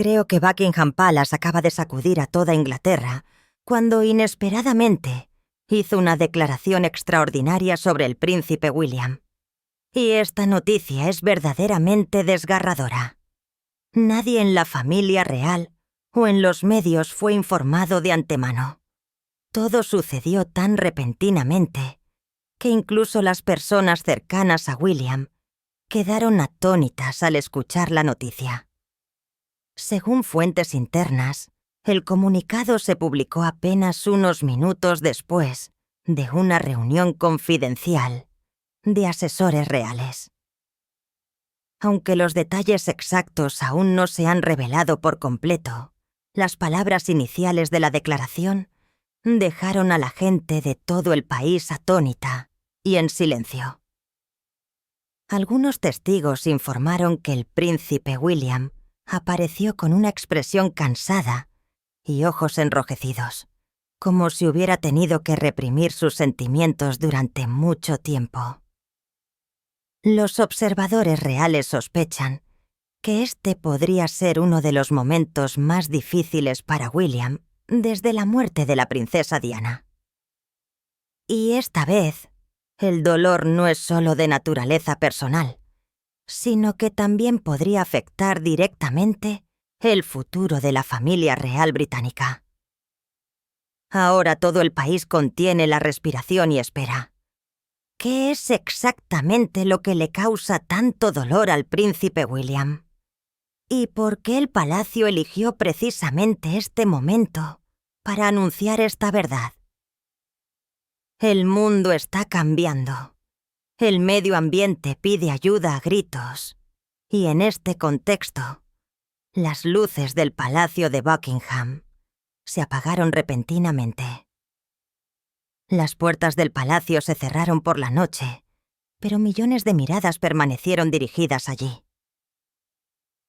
Creo que Buckingham Palace acaba de sacudir a toda Inglaterra cuando inesperadamente hizo una declaración extraordinaria sobre el príncipe William. Y esta noticia es verdaderamente desgarradora. Nadie en la familia real o en los medios fue informado de antemano. Todo sucedió tan repentinamente que incluso las personas cercanas a William quedaron atónitas al escuchar la noticia. Según fuentes internas, el comunicado se publicó apenas unos minutos después de una reunión confidencial de asesores reales. Aunque los detalles exactos aún no se han revelado por completo, las palabras iniciales de la declaración dejaron a la gente de todo el país atónita y en silencio. Algunos testigos informaron que el príncipe William apareció con una expresión cansada y ojos enrojecidos, como si hubiera tenido que reprimir sus sentimientos durante mucho tiempo. Los observadores reales sospechan que este podría ser uno de los momentos más difíciles para William desde la muerte de la princesa Diana. Y esta vez, el dolor no es solo de naturaleza personal, sino que también podría afectar directamente el futuro de la familia real británica. Ahora todo el país contiene la respiración y espera. ¿Qué es exactamente lo que le causa tanto dolor al príncipe William? ¿Y por qué el palacio eligió precisamente este momento para anunciar esta verdad? El mundo está cambiando. El medio ambiente pide ayuda a gritos. Y en este contexto, las luces del palacio de Buckingham se apagaron repentinamente. Las puertas del palacio se cerraron por la noche, pero millones de miradas permanecieron dirigidas allí.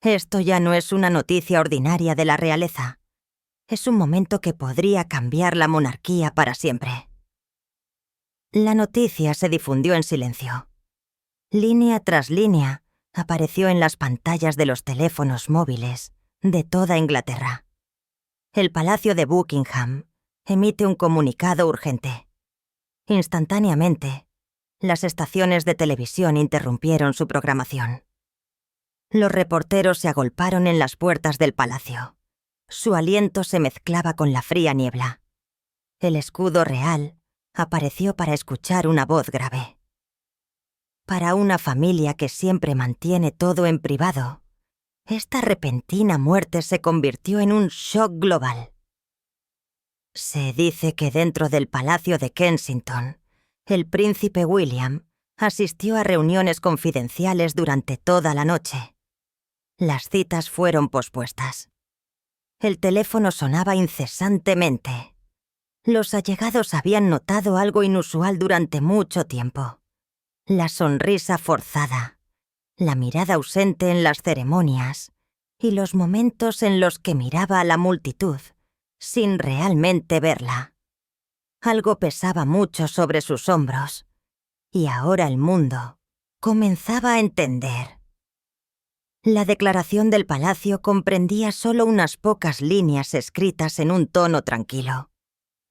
Esto ya no es una noticia ordinaria de la realeza. Es un momento que podría cambiar la monarquía para siempre. La noticia se difundió en silencio. Línea tras línea apareció en las pantallas de los teléfonos móviles de toda Inglaterra. El Palacio de Buckingham emite un comunicado urgente. Instantáneamente, las estaciones de televisión interrumpieron su programación. Los reporteros se agolparon en las puertas del palacio. Su aliento se mezclaba con la fría niebla. El escudo real apareció para escuchar una voz grave. Para una familia que siempre mantiene todo en privado, esta repentina muerte se convirtió en un shock global. Se dice que dentro del Palacio de Kensington, el príncipe William asistió a reuniones confidenciales durante toda la noche. Las citas fueron pospuestas. El teléfono sonaba incesantemente. Los allegados habían notado algo inusual durante mucho tiempo. La sonrisa forzada, la mirada ausente en las ceremonias y los momentos en los que miraba a la multitud sin realmente verla. Algo pesaba mucho sobre sus hombros, y ahora el mundo comenzaba a entender. La declaración del palacio comprendía solo unas pocas líneas escritas en un tono tranquilo,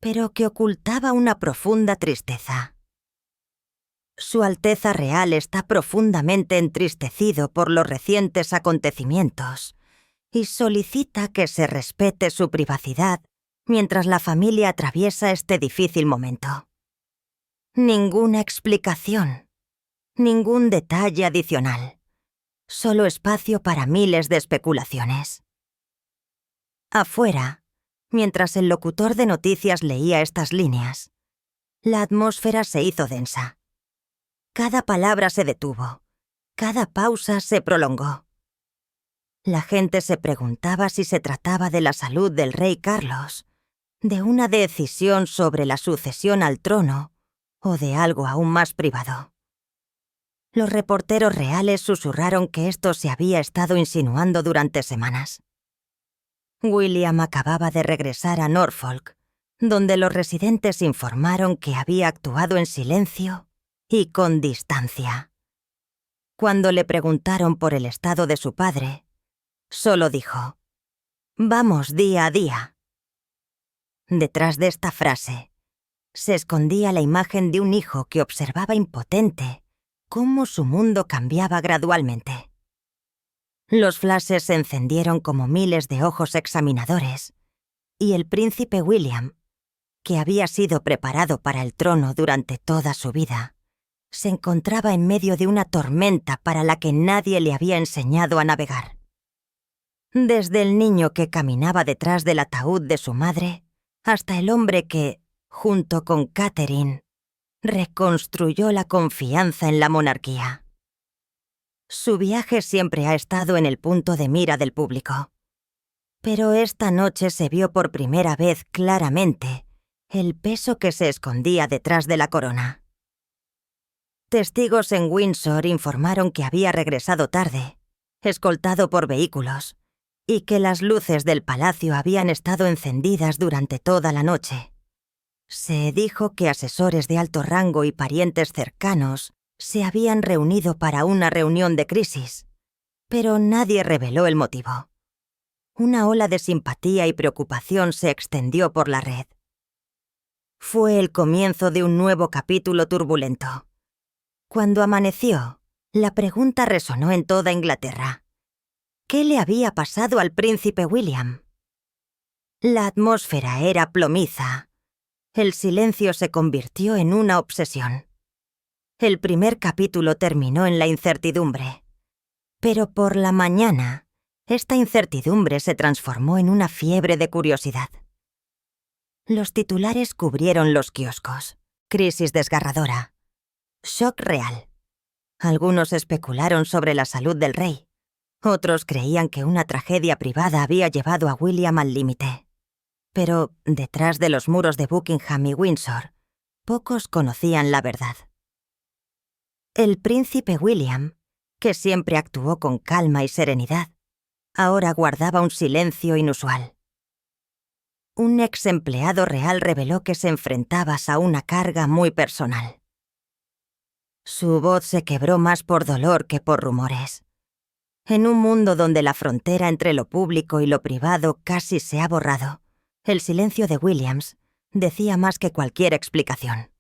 pero que ocultaba una profunda tristeza. Su Alteza Real está profundamente entristecido por los recientes acontecimientos y solicita que se respete su privacidad mientras la familia atraviesa este difícil momento. Ninguna explicación, ningún detalle adicional, solo espacio para miles de especulaciones. Afuera, mientras el locutor de noticias leía estas líneas, la atmósfera se hizo densa. Cada palabra se detuvo, cada pausa se prolongó. La gente se preguntaba si se trataba de la salud del rey Carlos, de una decisión sobre la sucesión al trono o de algo aún más privado. Los reporteros reales susurraron que esto se había estado insinuando durante semanas. William acababa de regresar a Norfolk, donde los residentes informaron que había actuado en silencio y con distancia. Cuando le preguntaron por el estado de su padre, solo dijo: Vamos día a día. Detrás de esta frase se escondía la imagen de un hijo que observaba impotente cómo su mundo cambiaba gradualmente. Los flashes se encendieron como miles de ojos examinadores, y el príncipe William, que había sido preparado para el trono durante toda su vida, se encontraba en medio de una tormenta para la que nadie le había enseñado a navegar. Desde el niño que caminaba detrás del ataúd de su madre, hasta el hombre que, junto con Catherine, reconstruyó la confianza en la monarquía. Su viaje siempre ha estado en el punto de mira del público. Pero esta noche se vio por primera vez claramente el peso que se escondía detrás de la corona. Testigos en Windsor informaron que había regresado tarde, escoltado por vehículos, y que las luces del palacio habían estado encendidas durante toda la noche. Se dijo que asesores de alto rango y parientes cercanos se habían reunido para una reunión de crisis, pero nadie reveló el motivo. Una ola de simpatía y preocupación se extendió por la red. Fue el comienzo de un nuevo capítulo turbulento. Cuando amaneció, la pregunta resonó en toda Inglaterra. ¿Qué le había pasado al príncipe William? La atmósfera era plomiza. El silencio se convirtió en una obsesión. El primer capítulo terminó en la incertidumbre. Pero por la mañana, esta incertidumbre se transformó en una fiebre de curiosidad. Los titulares cubrieron los kioscos. Crisis desgarradora. Shock real. Algunos especularon sobre la salud del rey. Otros creían que una tragedia privada había llevado a William al límite. Pero detrás de los muros de Buckingham y Windsor, pocos conocían la verdad. El príncipe William, que siempre actuó con calma y serenidad, ahora guardaba un silencio inusual. Un ex empleado real reveló que se enfrentaba a una carga muy personal. Su voz se quebró más por dolor que por rumores. En un mundo donde la frontera entre lo público y lo privado casi se ha borrado, el silencio de Williams decía más que cualquier explicación.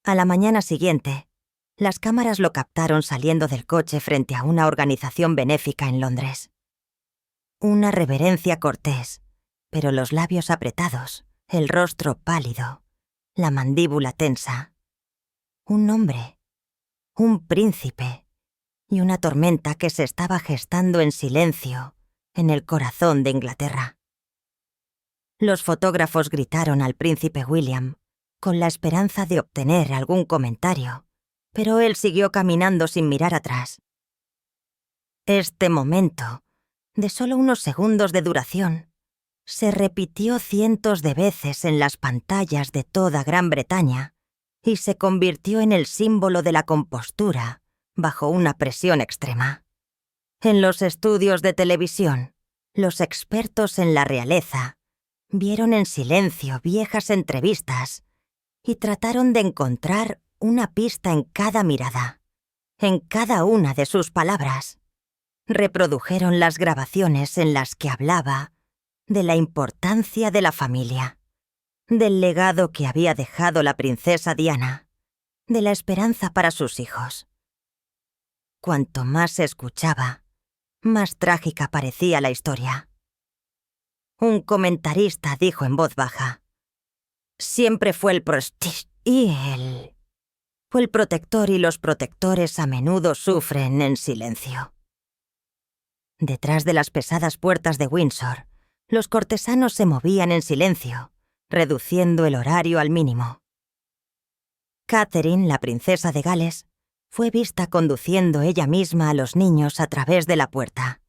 A la mañana siguiente, las cámaras lo captaron saliendo del coche frente a una organización benéfica en Londres. Una reverencia cortés, pero los labios apretados, el rostro pálido, la mandíbula tensa. Un hombre, un príncipe, y una tormenta que se estaba gestando en silencio en el corazón de Inglaterra. Los fotógrafos gritaron al príncipe William, con la esperanza de obtener algún comentario, pero él siguió caminando sin mirar atrás. Este momento, de solo unos segundos de duración, se repitió cientos de veces en las pantallas de toda Gran Bretaña y se convirtió en el símbolo de la compostura bajo una presión extrema. En los estudios de televisión, los expertos en la realeza vieron en silencio viejas entrevistas y trataron de encontrar una pista en cada mirada, en cada una de sus palabras. Reprodujeron las grabaciones en las que hablaba de la importancia de la familia, del legado que había dejado la princesa Diana, de la esperanza para sus hijos. Cuanto más se escuchaba, más trágica parecía la historia. Un comentarista dijo en voz baja: «Siempre fue el prestige y él. Fue el protector y los protectores a menudo sufren en silencio». Detrás de las pesadas puertas de Windsor, los cortesanos se movían en silencio, reduciendo el horario al mínimo. Catherine, la princesa de Gales, fue vista conduciendo ella misma a los niños a través de la puerta,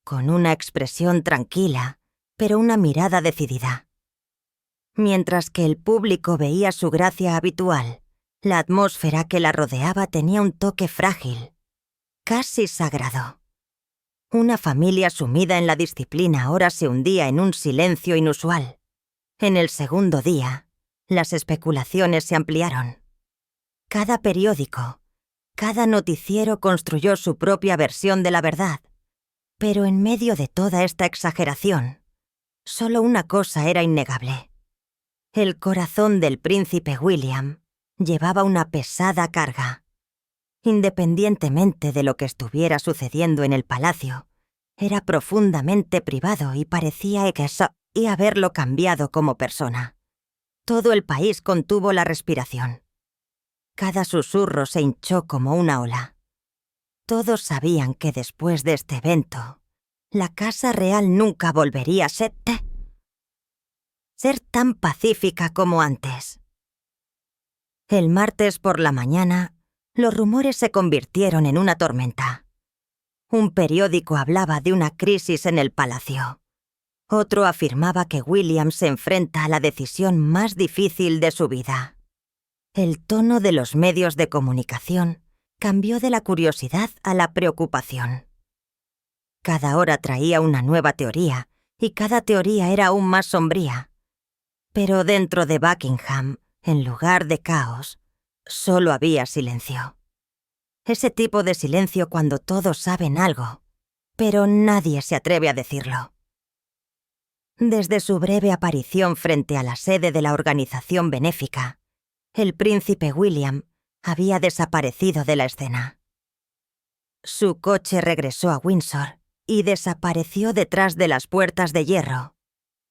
con una expresión tranquila, pero una mirada decidida. Mientras que el público veía su gracia habitual, la atmósfera que la rodeaba tenía un toque frágil, casi sagrado. Una familia sumida en la disciplina ahora se hundía en un silencio inusual. En el segundo día, las especulaciones se ampliaron. Cada periódico, cada noticiero construyó su propia versión de la verdad, Pero en medio de toda esta exageración, solo una cosa era innegable. El corazón del príncipe William llevaba una pesada carga. Independientemente de lo que estuviera sucediendo en el palacio, era profundamente privado y parecía y haberlo cambiado como persona. Todo el país contuvo la respiración. Cada susurro se hinchó como una ola. Todos sabían que después de este evento, la Casa Real nunca volvería a ser tan pacífica como antes. El martes por la mañana, los rumores se convirtieron en una tormenta. Un periódico hablaba de una crisis en el palacio. Otro afirmaba que William se enfrenta a la decisión más difícil de su vida. El tono de los medios de comunicación cambió de la curiosidad a la preocupación. Cada hora traía una nueva teoría, y cada teoría era aún más sombría. Pero dentro de Buckingham, en lugar de caos, solo había silencio. Ese tipo de silencio cuando todos saben algo, pero nadie se atreve a decirlo. Desde su breve aparición frente a la sede de la organización benéfica, el príncipe William había desaparecido de la escena. Su coche regresó a Windsor y desapareció detrás de las puertas de hierro,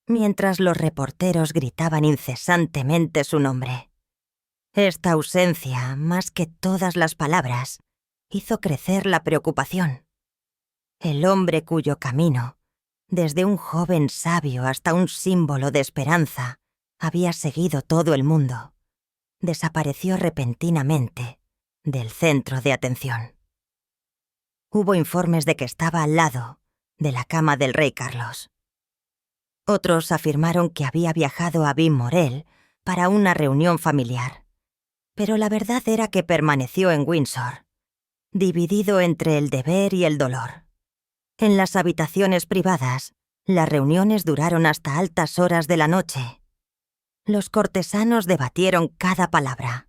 mientras los reporteros gritaban incesantemente su nombre. Esta ausencia, más que todas las palabras, hizo crecer la preocupación. El hombre cuyo camino, desde un joven sabio hasta un símbolo de esperanza, había seguido todo el mundo, desapareció repentinamente del centro de atención. Hubo informes de que estaba al lado de la cama del rey Carlos. Otros afirmaron que había viajado a Balmoral para una reunión familiar, pero la verdad era que permaneció en Windsor, dividido entre el deber y el dolor. En las habitaciones privadas, las reuniones duraron hasta altas horas de la noche. Los cortesanos debatieron cada palabra.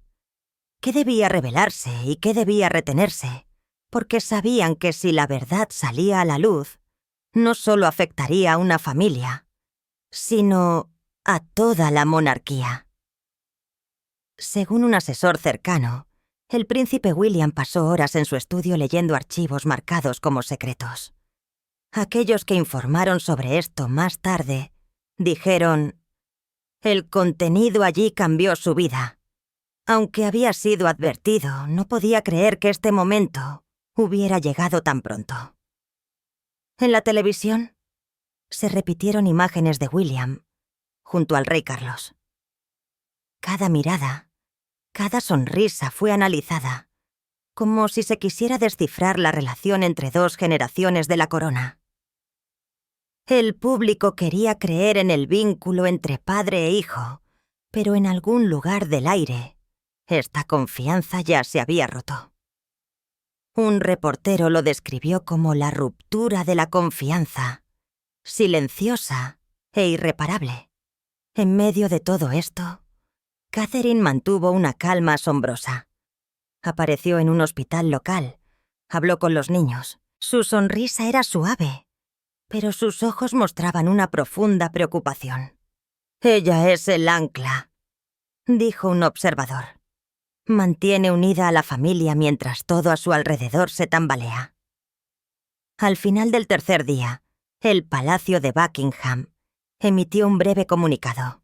¿Qué debía revelarse y qué debía retenerse? Porque sabían que si la verdad salía a la luz, no solo afectaría a una familia, sino a toda la monarquía. Según un asesor cercano, el príncipe William pasó horas en su estudio leyendo archivos marcados como secretos. Aquellos que informaron sobre esto más tarde dijeron: el contenido allí cambió su vida. Aunque había sido advertido, no podía creer que este momento hubiera llegado tan pronto. En la televisión se repitieron imágenes de William junto al rey Carlos. Cada mirada, cada sonrisa fue analizada, como si se quisiera descifrar la relación entre dos generaciones de la corona. El público quería creer en el vínculo entre padre e hijo, pero en algún lugar del aire, esta confianza ya se había roto. Un reportero lo describió como la ruptura de la confianza, silenciosa e irreparable. En medio de todo esto, Catherine mantuvo una calma asombrosa. Apareció en un hospital local, habló con los niños. Su sonrisa era suave, pero sus ojos mostraban una profunda preocupación. «Ella es el ancla», dijo un observador. Mantiene unida a la familia mientras todo a su alrededor se tambalea. Al final del tercer día, el Palacio de Buckingham emitió un breve comunicado.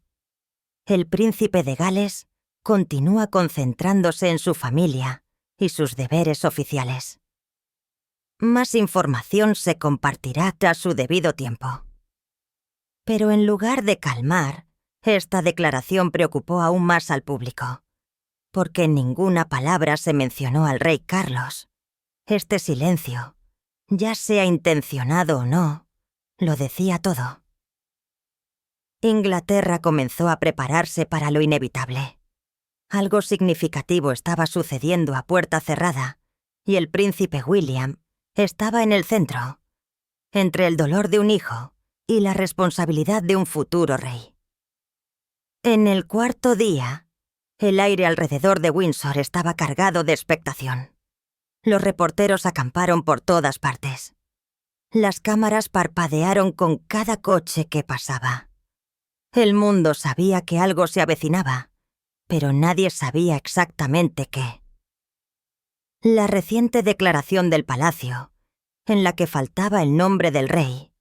El príncipe de Gales continúa concentrándose en su familia y sus deberes oficiales. Más información se compartirá a su debido tiempo. Pero en lugar de calmar, esta declaración preocupó aún más al público, porque en ninguna palabra se mencionó al rey Carlos. Este silencio, ya sea intencionado o no, lo decía todo. Inglaterra comenzó a prepararse para lo inevitable. Algo significativo estaba sucediendo a puerta cerrada, y el príncipe William estaba en el centro, entre el dolor de un hijo y la responsabilidad de un futuro rey. En el cuarto día, el aire alrededor de Windsor estaba cargado de expectación. Los reporteros acamparon por todas partes. Las cámaras parpadearon con cada coche que pasaba. El mundo sabía que algo se avecinaba, pero nadie sabía exactamente qué. La reciente declaración del palacio, en la que faltaba el nombre del rey,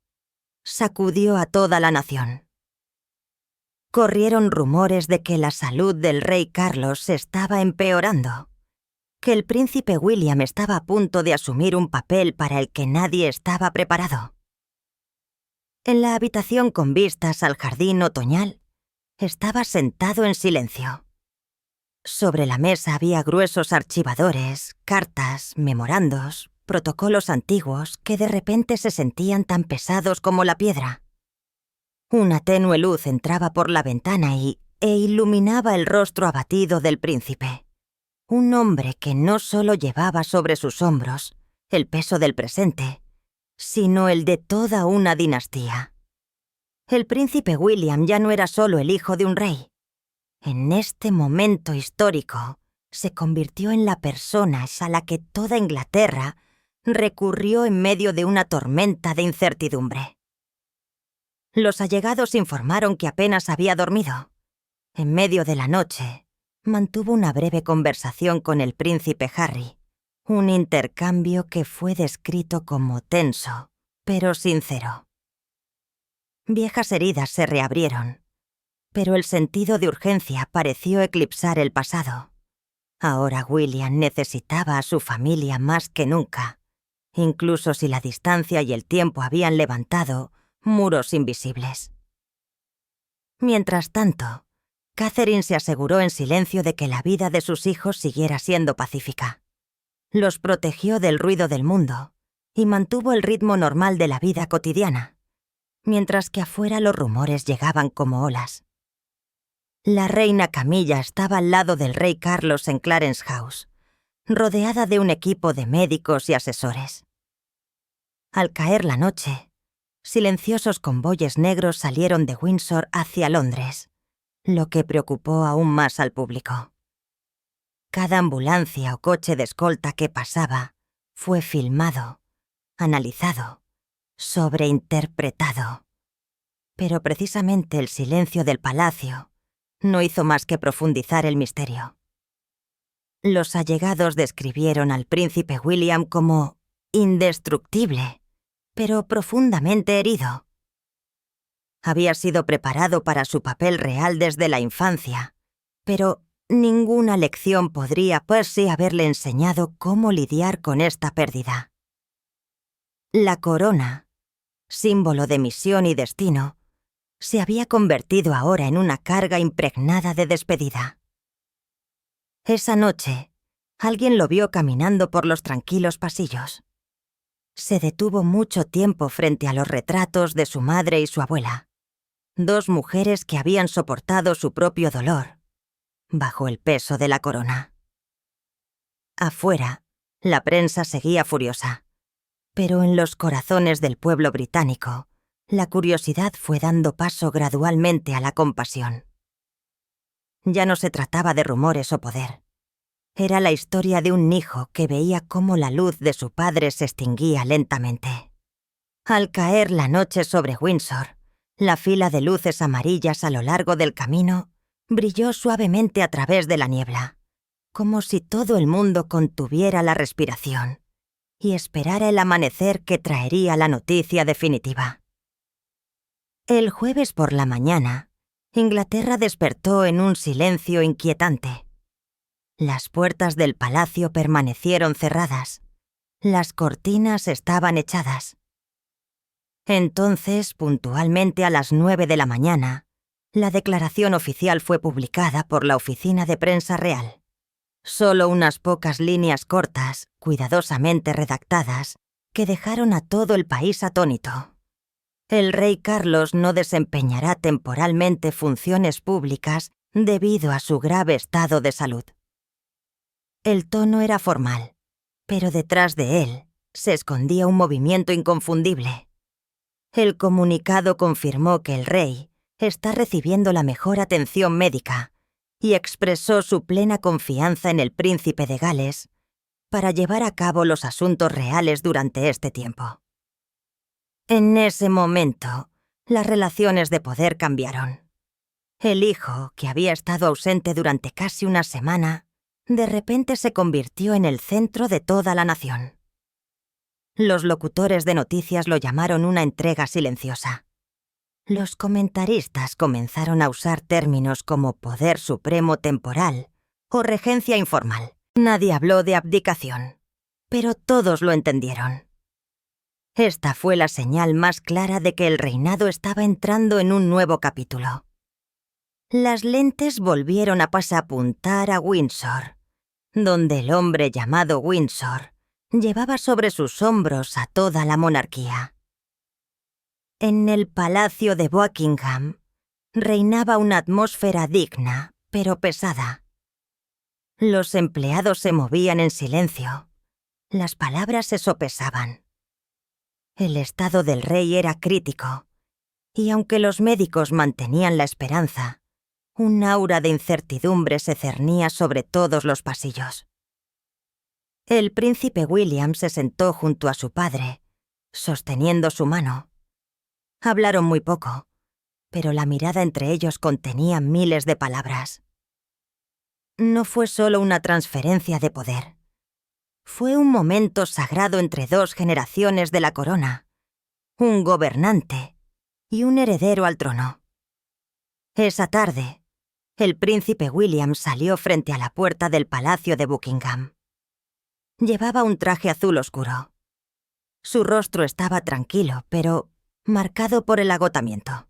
sacudió a toda la nación. Corrieron rumores de que la salud del rey Carlos se estaba empeorando, que el príncipe William estaba a punto de asumir un papel para el que nadie estaba preparado. En la habitación con vistas al jardín otoñal, estaba sentado en silencio. Sobre la mesa había gruesos archivadores, cartas, memorandos, protocolos antiguos que de repente se sentían tan pesados como la piedra. Una tenue luz entraba por la ventana e iluminaba el rostro abatido del príncipe. Un hombre que no solo llevaba sobre sus hombros el peso del presente, sino el de toda una dinastía. El príncipe William ya no era solo el hijo de un rey. En este momento histórico, se convirtió en la persona a la que toda Inglaterra recurrió en medio de una tormenta de incertidumbre. Los allegados informaron que apenas había dormido. En medio de la noche, mantuvo una breve conversación con el príncipe Harry, un intercambio que fue descrito como tenso, pero sincero. Viejas heridas se reabrieron, pero el sentido de urgencia pareció eclipsar el pasado. Ahora William necesitaba a su familia más que nunca, incluso si la distancia y el tiempo habían levantado muros invisibles. Mientras tanto, Catherine se aseguró en silencio de que la vida de sus hijos siguiera siendo pacífica. Los protegió del ruido del mundo y mantuvo el ritmo normal de la vida cotidiana, mientras que afuera los rumores llegaban como olas. La reina Camilla estaba al lado del rey Carlos en Clarence House, rodeada de un equipo de médicos y asesores. Al caer la noche, silenciosos convoyes negros salieron de Windsor hacia Londres, lo que preocupó aún más al público. Cada ambulancia o coche de escolta que pasaba fue filmado, analizado, sobreinterpretado. Pero precisamente el silencio del palacio no hizo más que profundizar el misterio. Los allegados describieron al príncipe William como indestructible, pero profundamente herido. Había sido preparado para su papel real desde la infancia, pero ninguna lección podría Percy haberle enseñado cómo lidiar con esta pérdida. La corona, símbolo de misión y destino, se había convertido ahora en una carga impregnada de despedida. Esa noche, alguien lo vio caminando por los tranquilos pasillos. Se detuvo mucho tiempo frente a los retratos de su madre y su abuela, dos mujeres que habían soportado su propio dolor bajo el peso de la corona. Afuera, la prensa seguía furiosa, pero en los corazones del pueblo británico, la curiosidad fue dando paso gradualmente a la compasión. Ya no se trataba de rumores o poder. Era la historia de un hijo que veía cómo la luz de su padre se extinguía lentamente. Al caer la noche sobre Windsor, la fila de luces amarillas a lo largo del camino brilló suavemente a través de la niebla, como si todo el mundo contuviera la respiración y esperara el amanecer que traería la noticia definitiva. El jueves por la mañana, Inglaterra despertó en un silencio inquietante. Las puertas del palacio permanecieron cerradas. Las cortinas estaban echadas. Entonces, puntualmente a las 9 de la mañana, la declaración oficial fue publicada por la Oficina de Prensa Real. Solo unas pocas líneas cortas, cuidadosamente redactadas, que dejaron a todo el país atónito. El rey Carlos no desempeñará temporalmente funciones públicas debido a su grave estado de salud. El tono era formal, pero detrás de él se escondía un movimiento inconfundible. El comunicado confirmó que el rey está recibiendo la mejor atención médica y expresó su plena confianza en el príncipe de Gales para llevar a cabo los asuntos reales durante este tiempo. En ese momento, las relaciones de poder cambiaron. El hijo, que había estado ausente durante casi una semana, de repente se convirtió en el centro de toda la nación. Los locutores de noticias lo llamaron una entrega silenciosa. Los comentaristas comenzaron a usar términos como poder supremo temporal o regencia informal. Nadie habló de abdicación, pero todos lo entendieron. Esta fue la señal más clara de que el reinado estaba entrando en un nuevo capítulo. Las lentes volvieron a pasapuntar a Windsor, donde el hombre llamado Windsor llevaba sobre sus hombros a toda la monarquía. En el palacio de Buckingham reinaba una atmósfera digna, pero pesada. Los empleados se movían en silencio. Las palabras se sopesaban. El estado del rey era crítico, y aunque los médicos mantenían la esperanza, un aura de incertidumbre se cernía sobre todos los pasillos. El príncipe William se sentó junto a su padre, sosteniendo su mano. Hablaron muy poco, pero la mirada entre ellos contenía miles de palabras. No fue solo una transferencia de poder. Fue un momento sagrado entre dos generaciones de la corona, un gobernante y un heredero al trono. Esa tarde, el príncipe William salió frente a la puerta del palacio de Buckingham. Llevaba un traje azul oscuro. Su rostro estaba tranquilo, pero marcado por el agotamiento.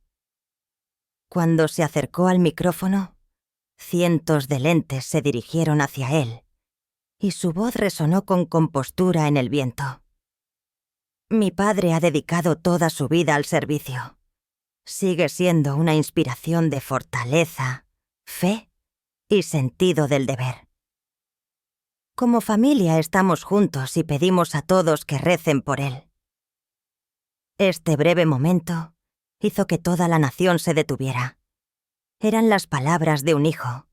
Cuando se acercó al micrófono, cientos de lentes se dirigieron hacia él, y su voz resonó con compostura en el viento. Mi padre ha dedicado toda su vida al servicio. Sigue siendo una inspiración de fortaleza, fe y sentido del deber. Como familia estamos juntos y pedimos a todos que recen por él. Este breve momento hizo que toda la nación se detuviera. Eran las palabras de un hijo,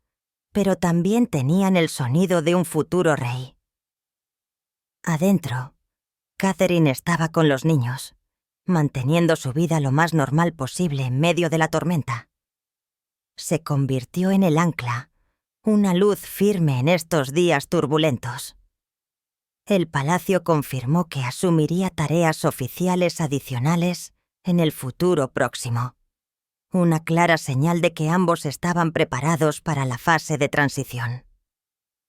pero también tenían el sonido de un futuro rey. Adentro, Catherine estaba con los niños, manteniendo su vida lo más normal posible en medio de la tormenta. Se convirtió en el ancla, una luz firme en estos días turbulentos. El palacio confirmó que asumiría tareas oficiales adicionales en el futuro próximo. Una clara señal de que ambos estaban preparados para la fase de transición.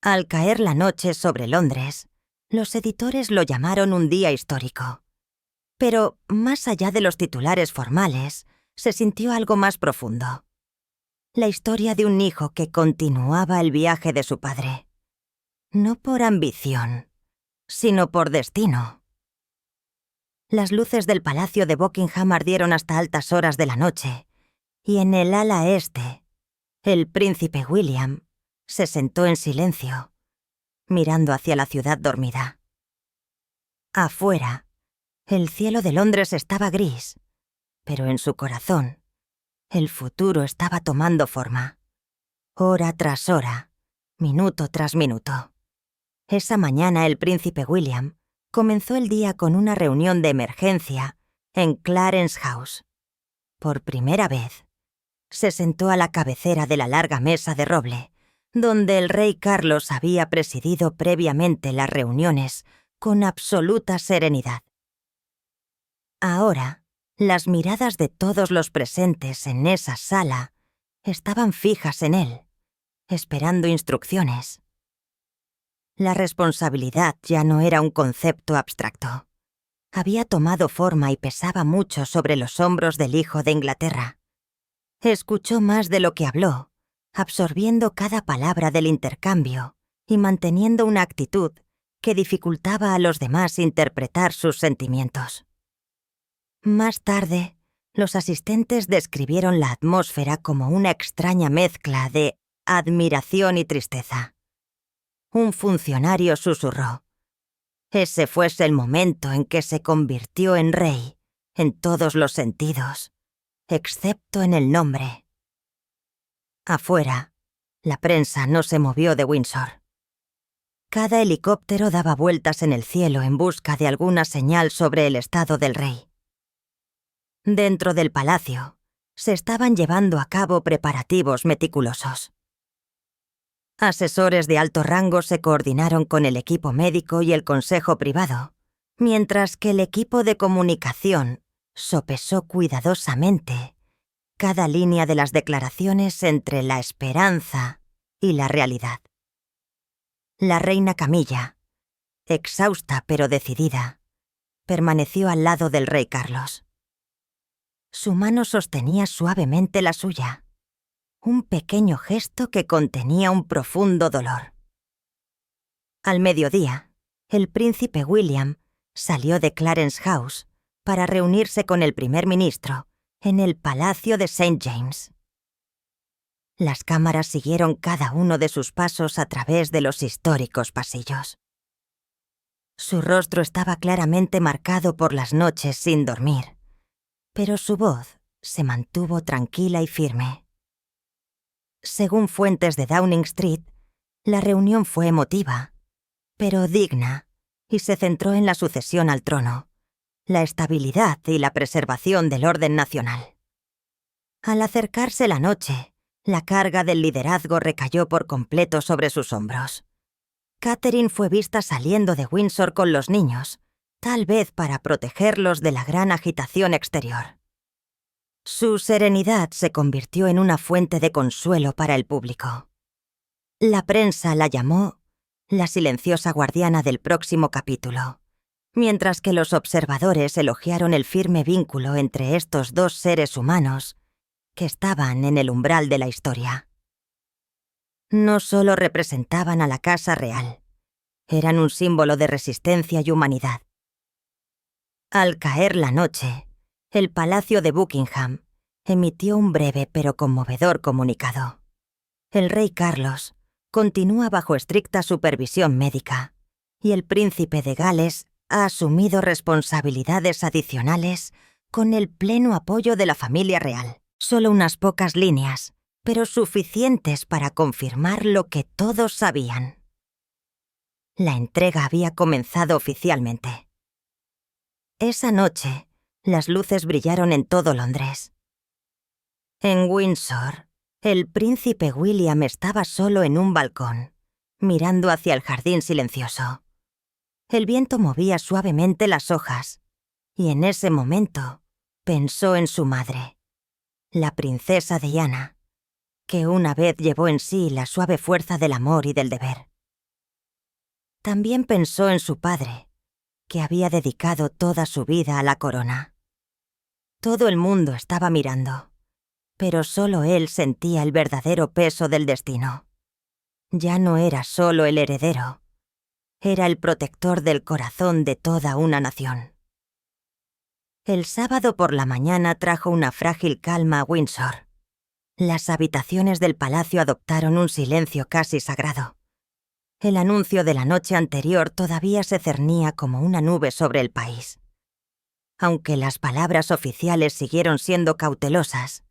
Al caer la noche sobre Londres, los editores lo llamaron un día histórico. Pero, más allá de los titulares formales, se sintió algo más profundo. La historia de un hijo que continuaba el viaje de su padre. No por ambición, sino por destino. Las luces del palacio de Buckingham ardieron hasta altas horas de la noche, y en el ala este, el príncipe William se sentó en silencio, mirando hacia la ciudad dormida. Afuera, el cielo de Londres estaba gris, pero en su corazón, el futuro estaba tomando forma. Hora tras hora, minuto tras minuto. Esa mañana el príncipe William comenzó el día con una reunión de emergencia en Clarence House. Por primera vez, se sentó a la cabecera de la larga mesa de roble, donde el rey Carlos había presidido previamente las reuniones con absoluta serenidad. Ahora, las miradas de todos los presentes en esa sala estaban fijas en él, esperando instrucciones. La responsabilidad ya no era un concepto abstracto. Había tomado forma y pesaba mucho sobre los hombros del hijo de Inglaterra. Escuchó más de lo que habló, absorbiendo cada palabra del intercambio y manteniendo una actitud que dificultaba a los demás interpretar sus sentimientos. Más tarde, los asistentes describieron la atmósfera como una extraña mezcla de admiración y tristeza. Un funcionario susurró: ese fuese el momento en que se convirtió en rey, en todos los sentidos, excepto en el nombre. Afuera, la prensa no se movió de Windsor. Cada helicóptero daba vueltas en el cielo en busca de alguna señal sobre el estado del rey. Dentro del palacio, se estaban llevando a cabo preparativos meticulosos. Asesores de alto rango se coordinaron con el equipo médico y el consejo privado, mientras que el equipo de comunicación sopesó cuidadosamente cada línea de las declaraciones entre la esperanza y la realidad. La reina Camilla, exhausta pero decidida, permaneció al lado del rey Carlos. Su mano sostenía suavemente la suya, un pequeño gesto que contenía un profundo dolor. Al mediodía, el príncipe William salió de Clarence House para reunirse con el primer ministro en el Palacio de St. James. Las cámaras siguieron cada uno de sus pasos a través de los históricos pasillos. Su rostro estaba claramente marcado por las noches sin dormir, pero su voz se mantuvo tranquila y firme. Según fuentes de Downing Street, la reunión fue emotiva, pero digna, y se centró en la sucesión al trono, la estabilidad y la preservación del orden nacional. Al acercarse la noche, la carga del liderazgo recayó por completo sobre sus hombros. Catherine fue vista saliendo de Windsor con los niños, tal vez para protegerlos de la gran agitación exterior. Su serenidad se convirtió en una fuente de consuelo para el público. La prensa la llamó la silenciosa guardiana del próximo capítulo, mientras que los observadores elogiaron el firme vínculo entre estos dos seres humanos que estaban en el umbral de la historia. No solo representaban a la casa real, eran un símbolo de resistencia y humanidad. Al caer la noche, el Palacio de Buckingham emitió un breve pero conmovedor comunicado. El rey Carlos continúa bajo estricta supervisión médica y el príncipe de Gales ha asumido responsabilidades adicionales con el pleno apoyo de la familia real. Solo unas pocas líneas, pero suficientes para confirmar lo que todos sabían. La entrega había comenzado oficialmente. Esa noche, las luces brillaron en todo Londres. En Windsor, el príncipe William estaba solo en un balcón, mirando hacia el jardín silencioso. El viento movía suavemente las hojas, y en ese momento pensó en su madre, la princesa Diana, que una vez llevó en sí la suave fuerza del amor y del deber. También pensó en su padre, que había dedicado toda su vida a la corona. Todo el mundo estaba mirando, pero solo él sentía el verdadero peso del destino. Ya no era solo el heredero, era el protector del corazón de toda una nación. El sábado por la mañana trajo una frágil calma a Windsor. Las habitaciones del palacio adoptaron un silencio casi sagrado. El anuncio de la noche anterior todavía se cernía como una nube sobre el país. Aunque las palabras oficiales siguieron siendo cautelosas,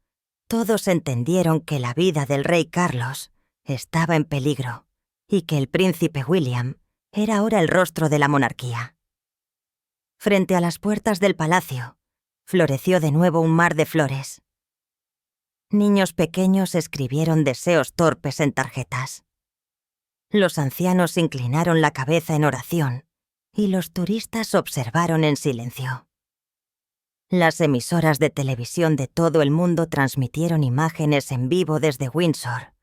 todos entendieron que la vida del rey Carlos estaba en peligro y que el príncipe William era ahora el rostro de la monarquía. Frente a las puertas del palacio, floreció de nuevo un mar de flores. Niños pequeños escribieron deseos torpes en tarjetas. Los ancianos inclinaron la cabeza en oración y los turistas observaron en silencio. Las emisoras de televisión de todo el mundo transmitieron imágenes en vivo desde Windsor,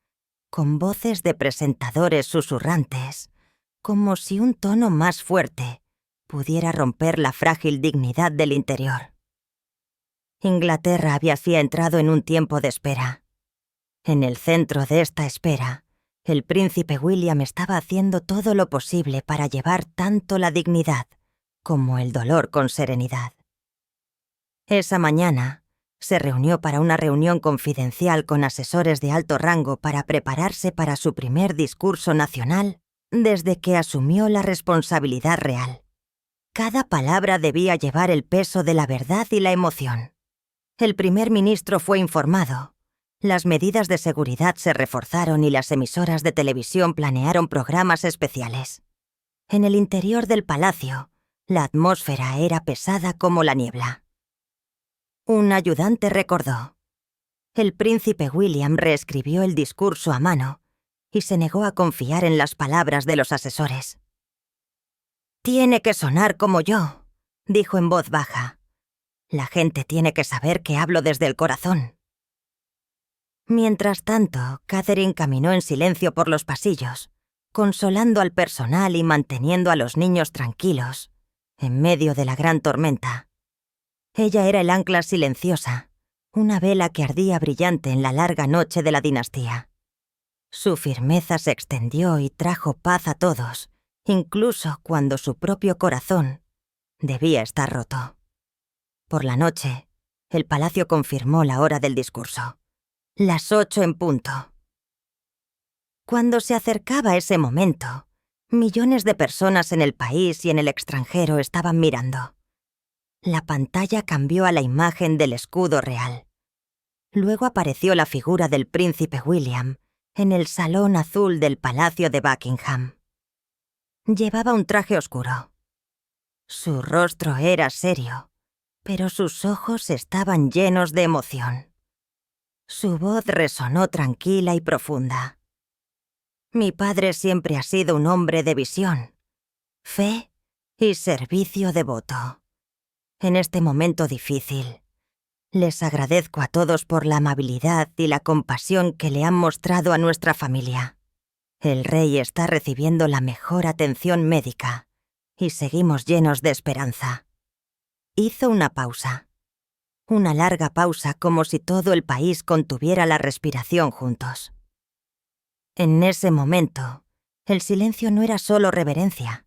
con voces de presentadores susurrantes, como si un tono más fuerte pudiera romper la frágil dignidad del interior. Inglaterra había entrado en un tiempo de espera. En el centro de esta espera, el príncipe William estaba haciendo todo lo posible para llevar tanto la dignidad como el dolor con serenidad. Esa mañana, se reunió para una reunión confidencial con asesores de alto rango para prepararse para su primer discurso nacional desde que asumió la responsabilidad real. Cada palabra debía llevar el peso de la verdad y la emoción. El primer ministro fue informado. Las medidas de seguridad se reforzaron y las emisoras de televisión planearon programas especiales. En el interior del palacio, la atmósfera era pesada como la niebla. Un ayudante recordó. El príncipe William reescribió el discurso a mano y se negó a confiar en las palabras de los asesores. «Tiene que sonar como yo», dijo en voz baja. «La gente tiene que saber que hablo desde el corazón». Mientras tanto, Catherine caminó en silencio por los pasillos, consolando al personal y manteniendo a los niños tranquilos, en medio de la gran tormenta. Ella era el ancla silenciosa, una vela que ardía brillante en la larga noche de la dinastía. Su firmeza se extendió y trajo paz a todos, incluso cuando su propio corazón debía estar roto. Por la noche, el palacio confirmó la hora del discurso. Las 8 en punto. Cuando se acercaba ese momento, millones de personas en el país y en el extranjero estaban mirando. La pantalla cambió a la imagen del escudo real. Luego apareció la figura del príncipe William en el salón azul del Palacio de Buckingham. Llevaba un traje oscuro. Su rostro era serio, pero sus ojos estaban llenos de emoción. Su voz resonó tranquila y profunda. Mi padre siempre ha sido un hombre de visión, fe y servicio devoto. En este momento difícil, les agradezco a todos por la amabilidad y la compasión que le han mostrado a nuestra familia. El rey está recibiendo la mejor atención médica y seguimos llenos de esperanza. Hizo una pausa. Una larga pausa como si todo el país contuviera la respiración juntos. En ese momento, el silencio no era solo reverencia.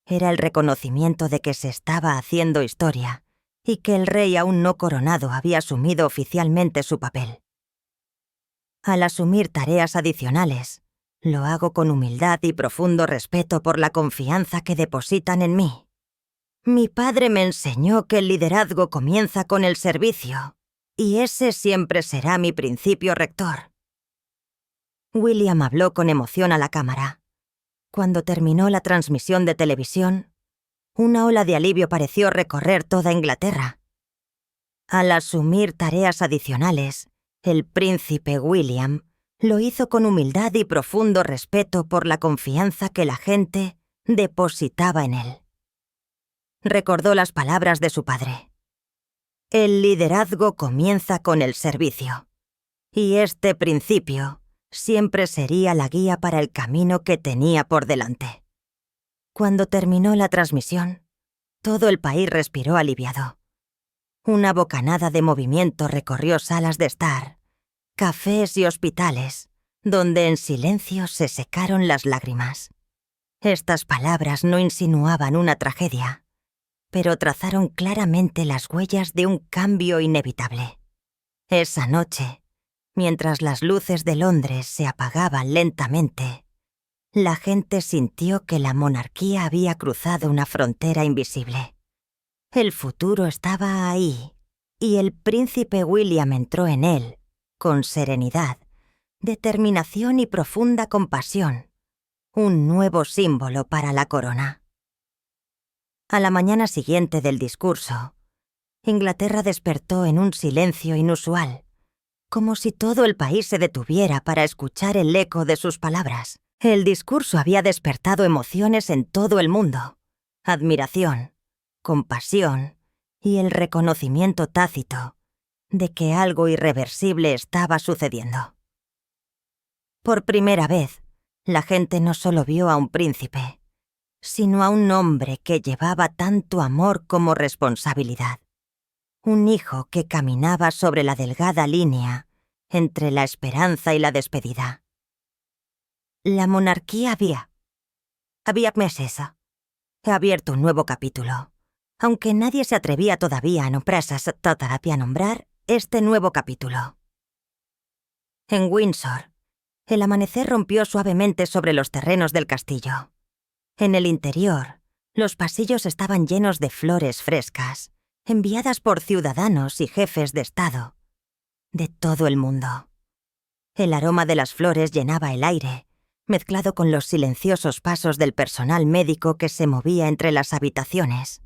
Era el reconocimiento de que se estaba haciendo historia y que el rey aún no coronado había asumido oficialmente su papel. Al asumir tareas adicionales, lo hago con humildad y profundo respeto por la confianza que depositan en mí. Mi padre me enseñó que el liderazgo comienza con el servicio, y ese siempre será mi principio rector. William habló con emoción a la cámara. Cuando terminó la transmisión de televisión, una ola de alivio pareció recorrer toda Inglaterra. Al asumir tareas adicionales, el príncipe William lo hizo con humildad y profundo respeto por la confianza que la gente depositaba en él. Recordó las palabras de su padre. El liderazgo comienza con el servicio, y este principio siempre sería la guía para el camino que tenía por delante. Cuando terminó la transmisión, todo el país respiró aliviado. Una bocanada de movimiento recorrió salas de estar, cafés y hospitales, donde en silencio se secaron las lágrimas. Estas palabras no insinuaban una tragedia, pero trazaron claramente las huellas de un cambio inevitable. Esa noche, mientras las luces de Londres se apagaban lentamente, la gente sintió que la monarquía había cruzado una frontera invisible. El futuro estaba ahí, y el príncipe William entró en él, con serenidad, determinación y profunda compasión, un nuevo símbolo para la corona. A la mañana siguiente del discurso, Inglaterra despertó en un silencio inusual, como si todo el país se detuviera para escuchar el eco de sus palabras. El discurso había despertado emociones en todo el mundo: admiración, compasión y el reconocimiento tácito de que algo irreversible estaba sucediendo. Por primera vez, la gente no solo vio a un príncipe, sino a un hombre que llevaba tanto amor como responsabilidad. Un hijo que caminaba sobre la delgada línea entre la esperanza y la despedida. La monarquía había eso. He abierto un nuevo capítulo, aunque nadie se atrevía todavía a nombrar este nuevo capítulo. En Windsor, el amanecer rompió suavemente sobre los terrenos del castillo. En el interior, los pasillos estaban llenos de flores frescas, enviadas por ciudadanos y jefes de Estado de todo el mundo. El aroma de las flores llenaba el aire, mezclado con los silenciosos pasos del personal médico que se movía entre las habitaciones.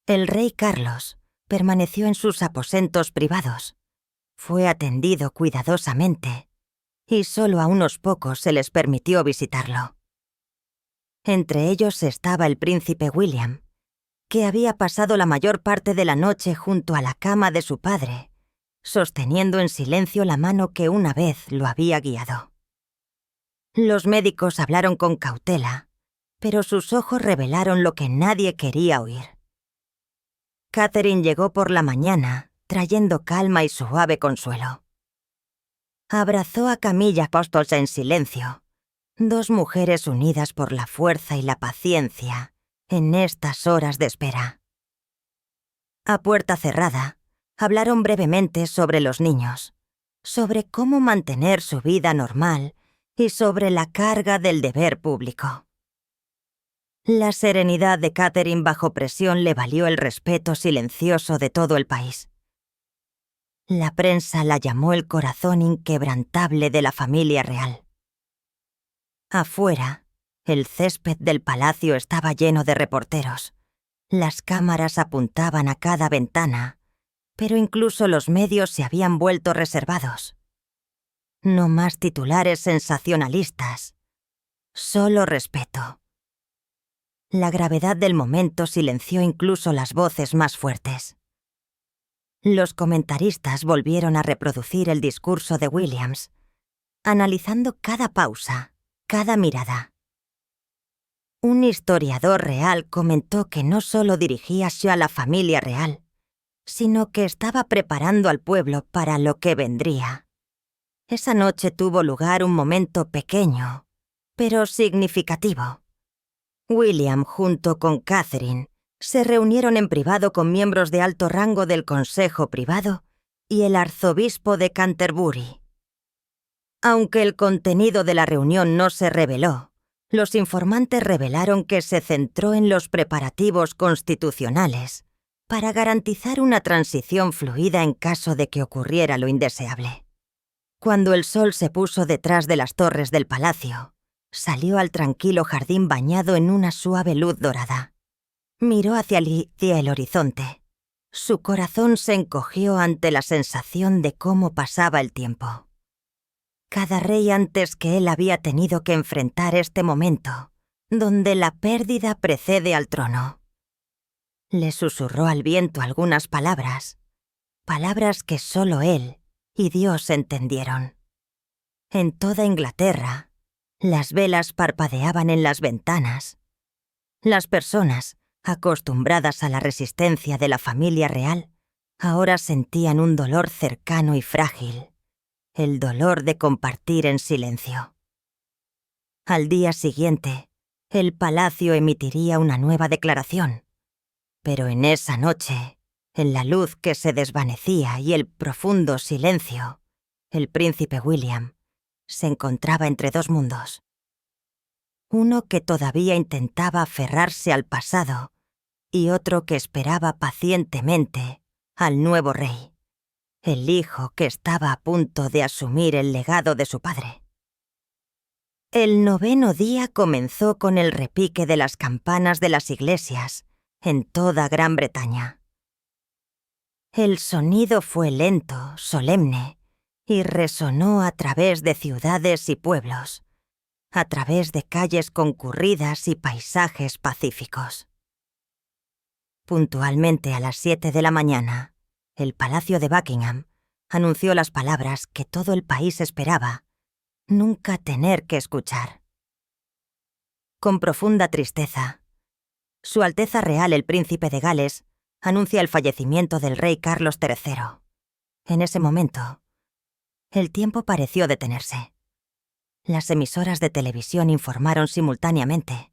El rey Carlos permaneció en sus aposentos privados. Fue atendido cuidadosamente y solo a unos pocos se les permitió visitarlo. Entre ellos estaba el príncipe William, que había pasado la mayor parte de la noche junto a la cama de su padre, sosteniendo en silencio la mano que una vez lo había guiado. Los médicos hablaron con cautela, pero sus ojos revelaron lo que nadie quería oír. Catherine llegó por la mañana, trayendo calma y suave consuelo. Abrazó a Camilla Apóstols en silencio, dos mujeres unidas por la fuerza y la paciencia en estas horas de espera. A puerta cerrada, hablaron brevemente sobre los niños, sobre cómo mantener su vida normal y sobre la carga del deber público. La serenidad de Catherine bajo presión le valió el respeto silencioso de todo el país. La prensa la llamó el corazón inquebrantable de la familia real. Afuera, el césped del palacio estaba lleno de reporteros. Las cámaras apuntaban a cada ventana, pero incluso los medios se habían vuelto reservados. No más titulares sensacionalistas, solo respeto. La gravedad del momento silenció incluso las voces más fuertes. Los comentaristas volvieron a reproducir el discurso de Williams, analizando cada pausa, cada mirada. Un historiador real comentó que no solo dirigíase a la familia real, sino que estaba preparando al pueblo para lo que vendría. Esa noche tuvo lugar un momento pequeño, pero significativo. William, junto con Catherine, se reunieron en privado con miembros de alto rango del Consejo Privado y el arzobispo de Canterbury. Aunque el contenido de la reunión no se reveló, los informantes revelaron que se centró en los preparativos constitucionales para garantizar una transición fluida en caso de que ocurriera lo indeseable. Cuando el sol se puso detrás de las torres del palacio, salió al tranquilo jardín bañado en una suave luz dorada. Miró hacia el horizonte. Su corazón se encogió ante la sensación de cómo pasaba el tiempo. Cada rey antes que él había tenido que enfrentar este momento, donde la pérdida precede al trono. Le susurró al viento algunas palabras, palabras que solo él y Dios entendieron. En toda Inglaterra, las velas parpadeaban en las ventanas. Las personas, acostumbradas a la resistencia de la familia real, ahora sentían un dolor cercano y frágil, el dolor de compartir en silencio. Al día siguiente, el palacio emitiría una nueva declaración, pero en esa noche, en la luz que se desvanecía y el profundo silencio, el príncipe William se encontraba entre dos mundos. Uno que todavía intentaba aferrarse al pasado y otro que esperaba pacientemente al nuevo rey, el hijo que estaba a punto de asumir el legado de su padre. El 9º día comenzó con el repique de las campanas de las iglesias en toda Gran Bretaña. El sonido fue lento, solemne, y resonó a través de ciudades y pueblos, a través de calles concurridas y paisajes pacíficos. Puntualmente a las 7 de la mañana, el Palacio de Buckingham anunció las palabras que todo el país esperaba nunca tener que escuchar. Con profunda tristeza, Su Alteza Real el Príncipe de Gales anuncia el fallecimiento del rey Carlos III. En ese momento, el tiempo pareció detenerse. Las emisoras de televisión informaron simultáneamente.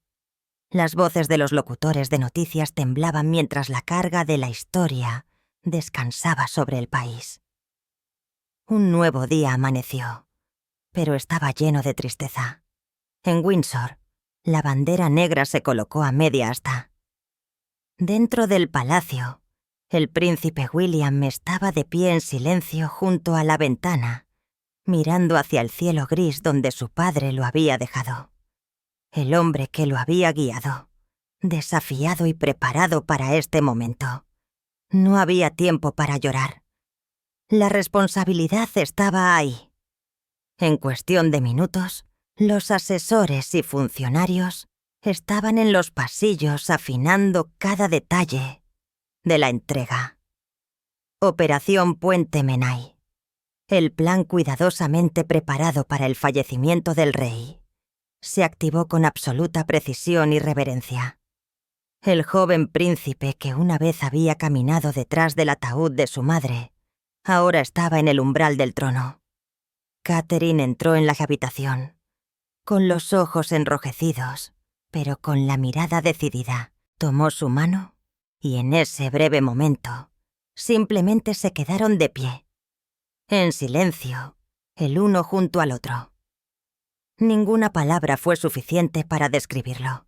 Las voces de los locutores de noticias temblaban mientras la carga de la historia descansaba sobre el país. Un nuevo día amaneció, pero estaba lleno de tristeza. En Windsor, la bandera negra se colocó a media asta. Dentro del palacio, el príncipe William estaba de pie en silencio junto a la ventana, mirando hacia el cielo gris donde su padre lo había dejado. El hombre que lo había guiado, desafiado y preparado para este momento. No había tiempo para llorar. La responsabilidad estaba ahí. En cuestión de minutos, los asesores y funcionarios estaban en los pasillos afinando cada detalle de la entrega. Operación Puente Menai. El plan cuidadosamente preparado para el fallecimiento del rey se activó con absoluta precisión y reverencia. El joven príncipe que una vez había caminado detrás del ataúd de su madre, ahora estaba en el umbral del trono. Catherine entró en la habitación, con los ojos enrojecidos, pero con la mirada decidida. Tomó su mano y en ese breve momento, simplemente se quedaron de pie, en silencio, el uno junto al otro. Ninguna palabra fue suficiente para describirlo.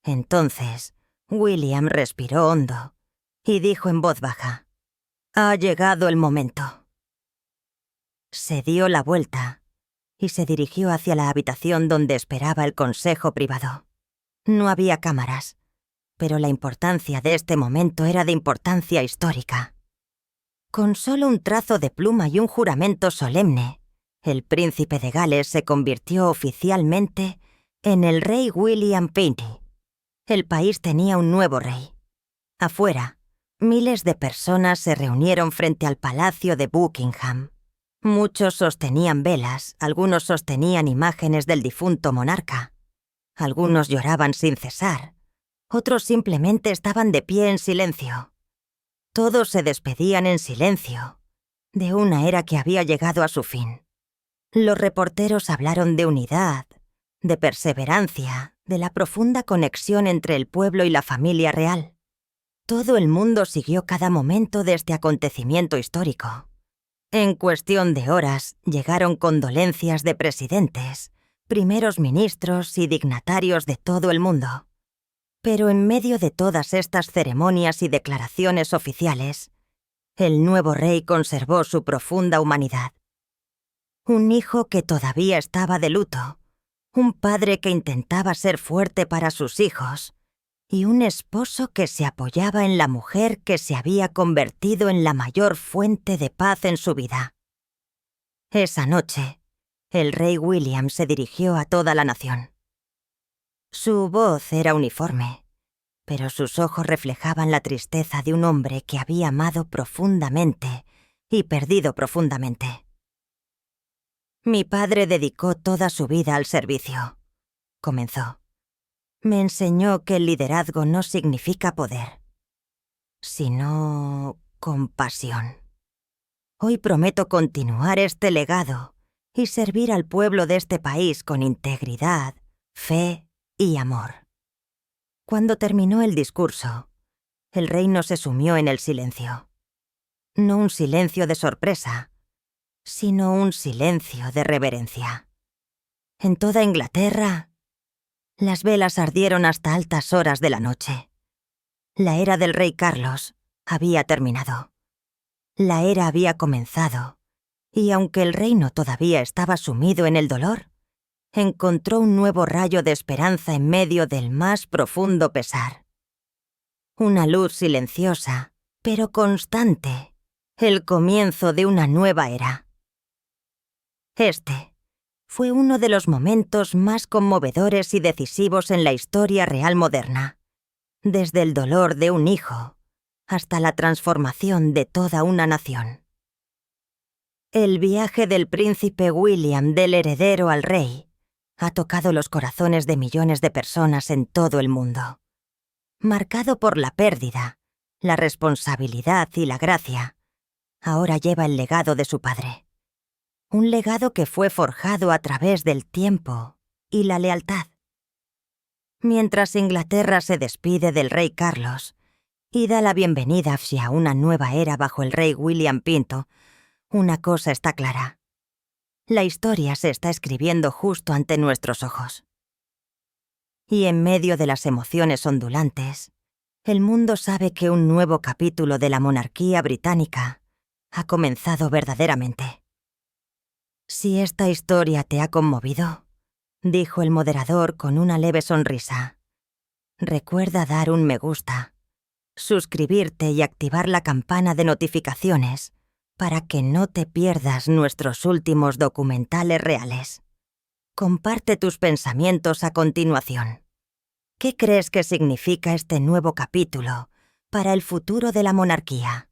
Entonces, William respiró hondo y dijo en voz baja: «Ha llegado el momento». Se dio la vuelta y se dirigió hacia la habitación donde esperaba el consejo privado. No había cámaras, pero la importancia de este momento era de importancia histórica. Con solo un trazo de pluma y un juramento solemne, el príncipe de Gales se convirtió oficialmente en el rey William Penny. El país tenía un nuevo rey. Afuera, miles de personas se reunieron frente al palacio de Buckingham. Muchos sostenían velas, algunos sostenían imágenes del difunto monarca. Algunos lloraban sin cesar, otros simplemente estaban de pie en silencio. Todos se despedían en silencio de una era que había llegado a su fin. Los reporteros hablaron de unidad, de perseverancia, de la profunda conexión entre el pueblo y la familia real. Todo el mundo siguió cada momento de este acontecimiento histórico. En cuestión de horas llegaron condolencias de presidentes, primeros ministros y dignatarios de todo el mundo. Pero en medio de todas estas ceremonias y declaraciones oficiales, el nuevo rey conservó su profunda humanidad. Un hijo que todavía estaba de luto, un padre que intentaba ser fuerte para sus hijos, y un esposo que se apoyaba en la mujer que se había convertido en la mayor fuente de paz en su vida. Esa noche, el rey William se dirigió a toda la nación. Su voz era uniforme, pero sus ojos reflejaban la tristeza de un hombre que había amado profundamente y perdido profundamente. «Mi padre dedicó toda su vida al servicio», comenzó. «Me enseñó que el liderazgo no significa poder, sino compasión. Hoy prometo continuar este legado y servir al pueblo de este país con integridad, fe y amor». Cuando terminó el discurso, el reino se sumió en el silencio. No un silencio de sorpresa, sino un silencio de reverencia. En toda Inglaterra, las velas ardieron hasta altas horas de la noche. La era del rey Carlos había terminado. La era había comenzado, y aunque el reino todavía estaba sumido en el dolor, encontró un nuevo rayo de esperanza en medio del más profundo pesar. Una luz silenciosa, pero constante, el comienzo de una nueva era. Este fue uno de los momentos más conmovedores y decisivos en la historia real moderna, desde el dolor de un hijo hasta la transformación de toda una nación. El viaje del príncipe William del heredero al rey ha tocado los corazones de millones de personas en todo el mundo. Marcado por la pérdida, la responsabilidad y la gracia, ahora lleva el legado de su padre. Un legado que fue forjado a través del tiempo y la lealtad. Mientras Inglaterra se despide del rey Carlos y da la bienvenida hacia una nueva era bajo el rey William V, una cosa está clara. La historia se está escribiendo justo ante nuestros ojos. Y en medio de las emociones ondulantes, el mundo sabe que un nuevo capítulo de la monarquía británica ha comenzado verdaderamente. «Si esta historia te ha conmovido», dijo el moderador con una leve sonrisa, «recuerda dar un me gusta suscribirte y activar la campana de notificaciones para que no te pierdas nuestros últimos documentales reales. Comparte tus pensamientos a continuación. ¿Qué crees que significa este nuevo capítulo para el futuro de la monarquía?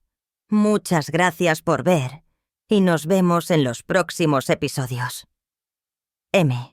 Muchas gracias por ver y nos vemos en los próximos episodios. M.